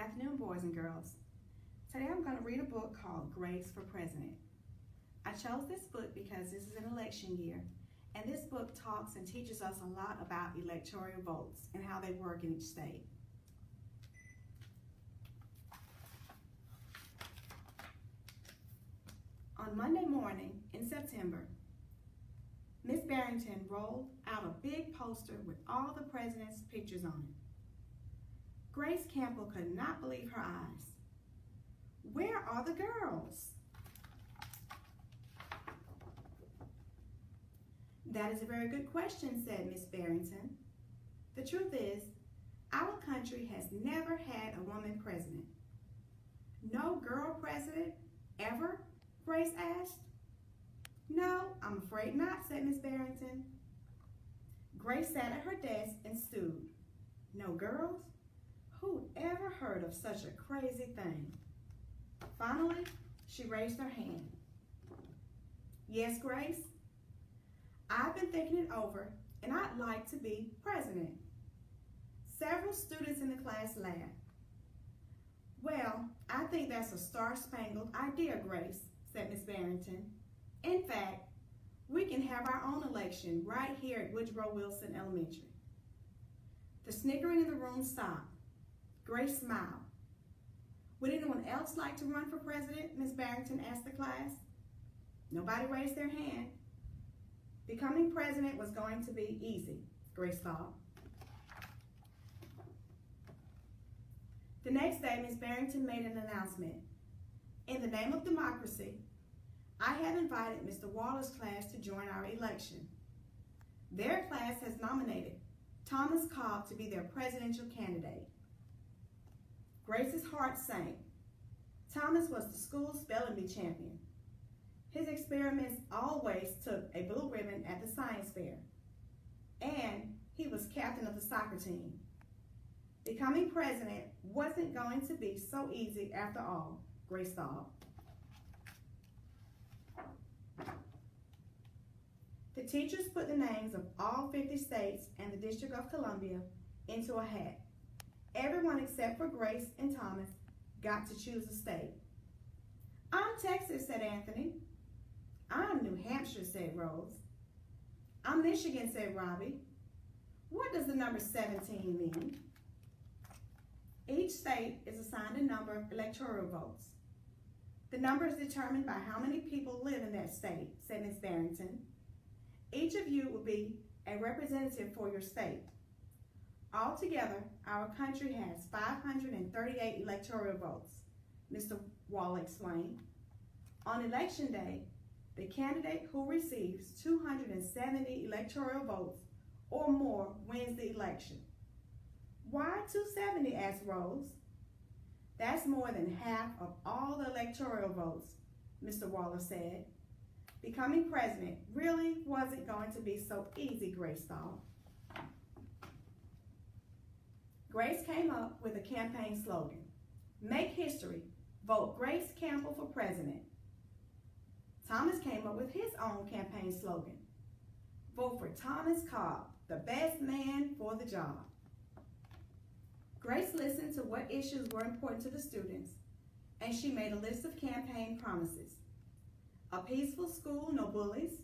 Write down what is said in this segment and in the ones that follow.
afternoon, boys and girls. Today I'm going to read a book called Grace for President. I chose this book because this is an election year, and this book talks and teaches us a lot about electoral votes and how they work in each state. On Monday morning in September, Miss Barrington rolled out a big poster with all the president's pictures on it. Grace Campbell could not believe her eyes. Where are the girls? That is a very good question, said Miss Barrington. The truth is, our country has never had a woman president. No girl president ever? Grace asked. No, I'm afraid not, said Miss Barrington. Grace sat at her desk and stewed. No girls? Who'd ever heard of such a crazy thing? Finally, she raised her hand. Yes, Grace, I've been thinking it over, and I'd like to be president. Several students in the class laughed. Well, I think that's a star-spangled idea, Grace, said Miss Barrington. In fact, we can have our own election right here at Woodrow Wilson Elementary. The snickering in the room stopped. Grace smiled. Would anyone else like to run for president? Miss Barrington asked the class. Nobody raised their hand. Becoming president was going to be easy, Grace thought. The next day, Miss Barrington made an announcement. In the name of democracy, I have invited Mr. Waller's class to join our election. Their class has nominated Thomas Cobb to be their presidential candidate. Grace's heart sank. Thomas was the school's spelling bee champion. His experiments always took a blue ribbon at the science fair. And he was captain of the soccer team. Becoming president wasn't going to be so easy after all, Grace thought. The teachers put the names of all 50 states and the District of Columbia into a hat. Everyone except for Grace and Thomas got to choose a state. I'm Texas, said Anthony. I'm New Hampshire, said Rose. I'm Michigan, said Robbie. What does the number 17 mean? Each state is assigned a number of electoral votes. The number is determined by how many people live in that state, said Miss Barrington. Each of you will be a representative for your state. Altogether, our country has 538 electoral votes, Mr. Waller explained. On election day, the candidate who receives 270 electoral votes or more wins the election. Why 270, asked Rose. That's more than half of all the electoral votes, Mr. Waller said. Becoming president really wasn't going to be so easy, Grace thought. Grace came up with a campaign slogan. Make history, vote Grace Campbell for president. Thomas came up with his own campaign slogan. Vote for Thomas Cobb, the best man for the job. Grace listened to what issues were important to the students, and she made a list of campaign promises. A peaceful school, no bullies.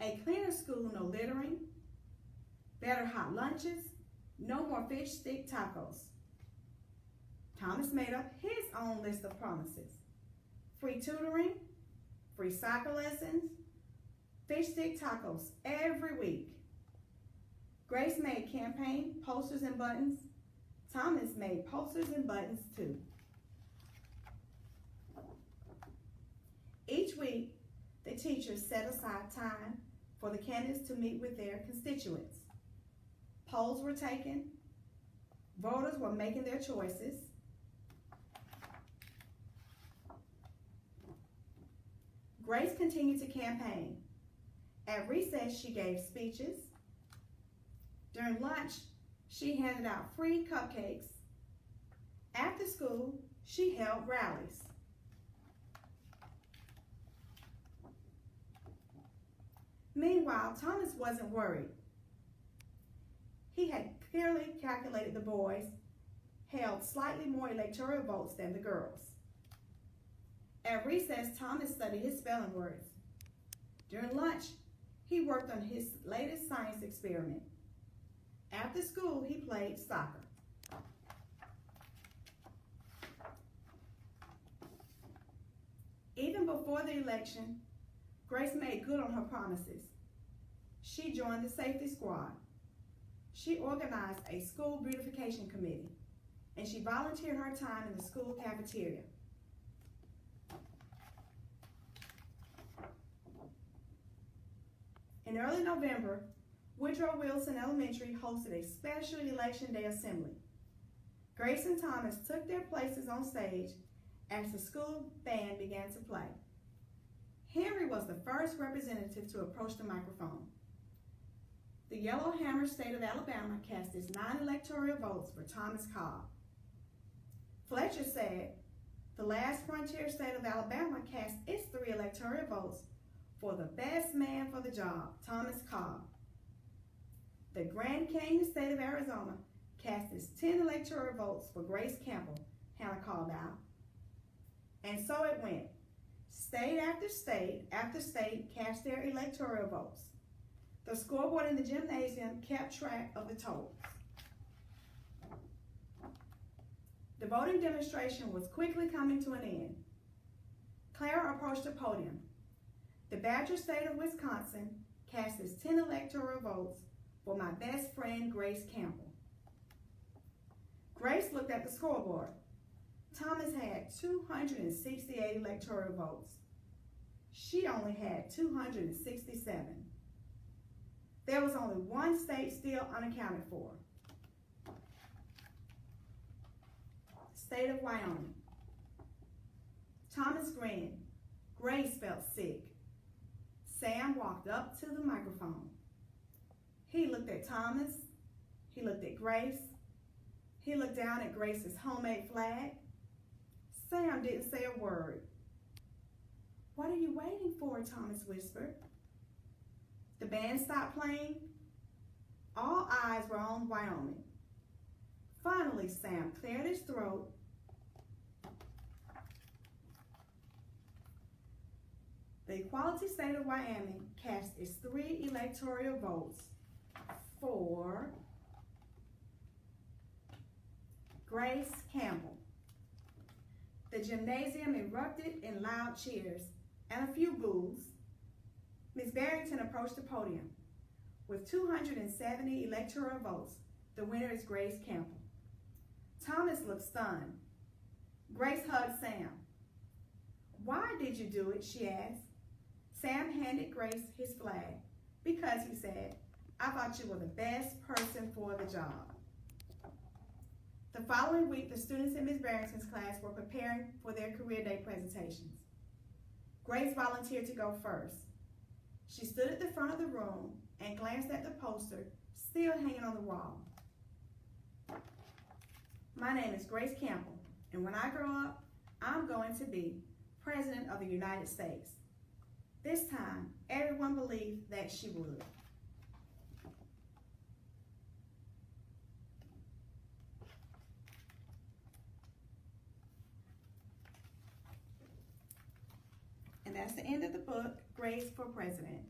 A cleaner school, no littering. Better hot lunches. No more fish stick tacos. Thomas made up his own list of promises. Free tutoring, free soccer lessons, fish stick tacos every week. Grace made campaign posters and buttons. Thomas made posters and buttons too. Each week, the teachers set aside time for the candidates to meet with their constituents. Polls were taken. Voters were making their choices. Grace continued to campaign. At recess, she gave speeches. During lunch, she handed out free cupcakes. After school, she held rallies. Meanwhile, Thomas wasn't worried. He had clearly calculated the boys held slightly more electoral votes than the girls. At recess, Thomas studied his spelling words. During lunch, he worked on his latest science experiment. After school, he played soccer. Even before the election, Grace made good on her promises. She joined the safety squad. She organized a school beautification committee, and she volunteered her time in the school cafeteria. In early November, Woodrow Wilson Elementary hosted a special Election Day assembly. Grace and Thomas took their places on stage as the school band began to play. Henry was the first representative to approach the microphone. The Yellowhammer state of Alabama cast its 9 electoral votes for Thomas Cobb. Fletcher said, the last frontier state of Alabama cast its 3 electoral votes for the best man for the job, Thomas Cobb. The Grand Canyon state of Arizona cast its 10 electoral votes for Grace Campbell, Hannah called out. And so it went. State after state cast their electoral votes. The scoreboard in the gymnasium kept track of the totals. The voting demonstration was quickly coming to an end. Clara approached the podium. The Badger state of Wisconsin cast its 10 electoral votes for my best friend, Grace Campbell. Grace looked at the scoreboard. Thomas had 268 electoral votes. She only had 267. There was only one state still unaccounted for. The state of Wyoming. Thomas grinned. Grace felt sick. Sam walked up to the microphone. He looked at Thomas. He looked at Grace. He looked down at Grace's homemade flag. Sam didn't say a word. What are you waiting for? Thomas whispered. The band stopped playing. All eyes were on Wyoming. Finally, Sam cleared his throat. The Equality State of Wyoming cast its 3 electoral votes for Grace Campbell. The gymnasium erupted in loud cheers and a few boos. Ms. Barrington approached the podium. With 270 electoral votes, the winner is Grace Campbell. Thomas looked stunned. Grace hugged Sam. Why did you do it? She asked. Sam handed Grace his flag. Because, he said, I thought you were the best person for the job. The following week, the students in Ms. Barrington's class were preparing for their career day presentations. Grace volunteered to go first. She stood at the front of the room and glanced at the poster still hanging on the wall. My name is Grace Campbell, and when I grow up, I'm going to be President of the United States. This time, everyone believed that she would. And that's the end of the book, Grace for President.